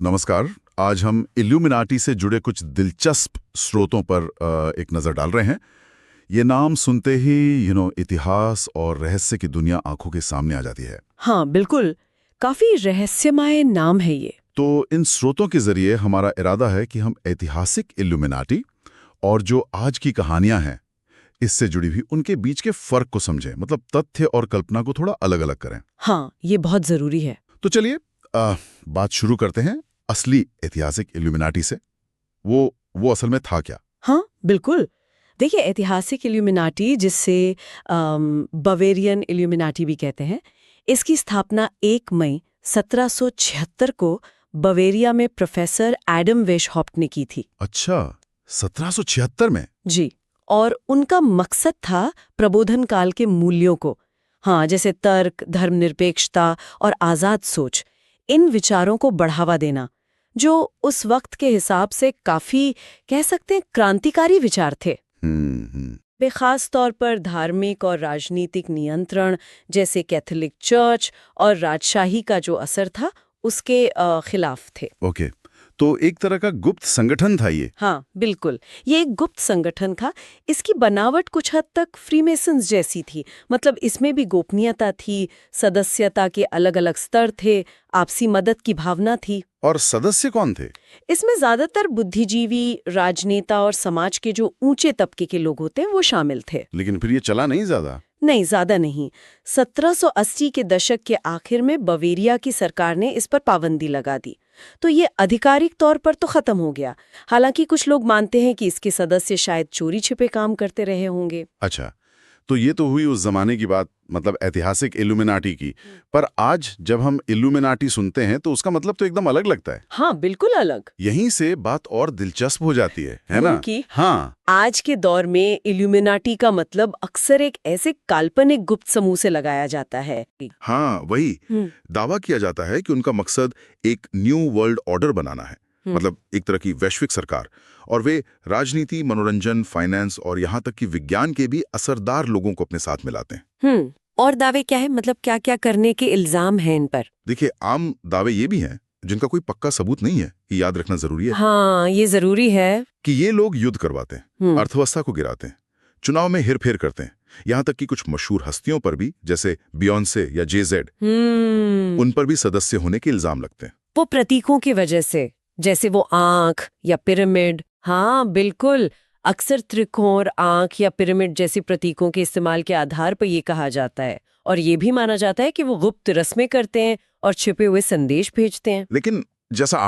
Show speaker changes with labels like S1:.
S1: नमस्कार। आज हम इल्यूमिनाटी से जुड़े कुछ दिलचस्प स्रोतों पर एक नज़र डाल रहे हैं। ये नाम सुनते ही इतिहास और रहस्य की दुनिया आंखों के सामने आ जाती है।
S2: हाँ बिल्कुल, काफी रहस्यमय नाम है ये।
S1: तो इन स्रोतों के जरिए हमारा इरादा है कि हम ऐतिहासिक इल्यूमिनाटी और जो आज की कहानियां हैं इससे जुड़ी हुई उनके बीच के फर्क को समझें, मतलब तथ्य और कल्पना को थोड़ा अलग अलग करें।
S2: हाँ, ये बहुत जरूरी है।
S1: तो चलिए बात शुरू करते हैं असली ऐतिहासिक इल्यूमिनाटी से। वो असल में था क्या?
S2: हाँ बिल्कुल, देखिए ऐतिहासिक इल्यूमिनाटी, जिससे बवेरियन इल्यूमिनाटी भी कहते हैं, इसकी स्थापना 1 मई 1776 को बवेरिया में प्रोफेसर एडम वेशहॉफ्ट ने की थी।
S1: अच्छा, 1776 में?
S2: जी, और उनका मकसद था प्रबोधन काल के मूल्यों को, हाँ, जैसे तर्क, धर्मनिरपेक्षता और आजाद सोच, इन विचारों को बढ़ावा देना, जो उस वक्त के हिसाब से काफी, कह सकते हैं, क्रांतिकारी विचार थे। वे खास तौर पर धार्मिक और राजनीतिक नियंत्रण, जैसे कैथोलिक चर्च और राजशाही का जो असर था, उसके खिलाफ थे।
S1: ओके, तो एक तरह का गुप्त संगठन था ये।
S2: हाँ बिल्कुल, ये एक गुप्त संगठन था। इसकी बनावट कुछ हद तक फ्रीमेसन्स जैसी थी, मतलब इसमें भी गोपनीयता थी, सदस्यता के अलग अलग स्तर थे, आपसी मदद की भावना थी।
S1: और सदस्य कौन थे?
S2: इसमें ज्यादातर बुद्धिजीवी, राजनेता और समाज के जो ऊंचे तबके के लोग होते हैं वो शामिल थे।
S1: लेकिन फिर ये चला नहीं ज्यादा?
S2: नहीं, ज्यादा नहीं। 1780 के दशक के आखिर में बवेरिया की सरकार ने इस पर पाबंदी लगा दी, तो ये आधिकारिक तौर पर तो खत्म हो गया। हालांकि कुछ लोग मानते हैं कि इसके सदस्य शायद चोरी छिपे काम करते रहे होंगे।
S1: अच्छा, तो ये तो हुई उस जमाने की बात, मतलब ऐतिहासिक इल्यूमिनाटी की। पर आज जब हम इल्यूमिनाटी सुनते हैं तो उसका मतलब तो एकदम अलग लगता है।
S2: हाँ बिल्कुल अलग।
S1: यहीं से बात और दिलचस्प हो जाती है ना?
S2: क्योंकि
S1: हाँ,
S2: आज के दौर में इल्यूमिनाटी का मतलब अक्सर एक ऐसे काल्पनिक गुप्त समूह से लगाया जाता है।
S1: हाँ, वही दावा किया जाता है कि उनका मकसद एक न्यू वर्ल्ड ऑर्डर बनाना है, मतलब एक तरह की वैश्विक सरकार, और वे राजनीति, मनोरंजन, फाइनेंस और यहाँ तक कि विज्ञान के भी असरदार लोगों को अपने साथ मिलाते हैं।
S2: और दावे क्या है, मतलब क्या क्या करने के इल्जाम हैं इन पर?
S1: देखिए, आम दावे ये भी हैं जिनका कोई पक्का सबूत नहीं है, ये याद रखना जरूरी है।
S2: हाँ, ये जरूरी है
S1: कि ये लोग युद्ध करवाते हैं, अर्थव्यवस्था को गिराते हैं, चुनाव में हेरफेर करते हैं, यहाँ तक कि कुछ मशहूर हस्तियों पर भी, जैसे बियॉन्से या जेजेड, उन पर भी सदस्य होने के इल्जाम लगते हैं।
S2: वो प्रतीकों की वजह से, जैसे वो आंख या पिरामिड। हाँ बिल्कुल, अक्सर त्रिकोण, आंख या पिरामिड जैसी प्रतीकों के इस्तेमाल के आधार पर ये कहा जाता है, और ये भी माना जाता है कि वो गुप्त रस्में करते हैं और छिपे हुए संदेश भेजते हैं।
S1: लेकिन जैसा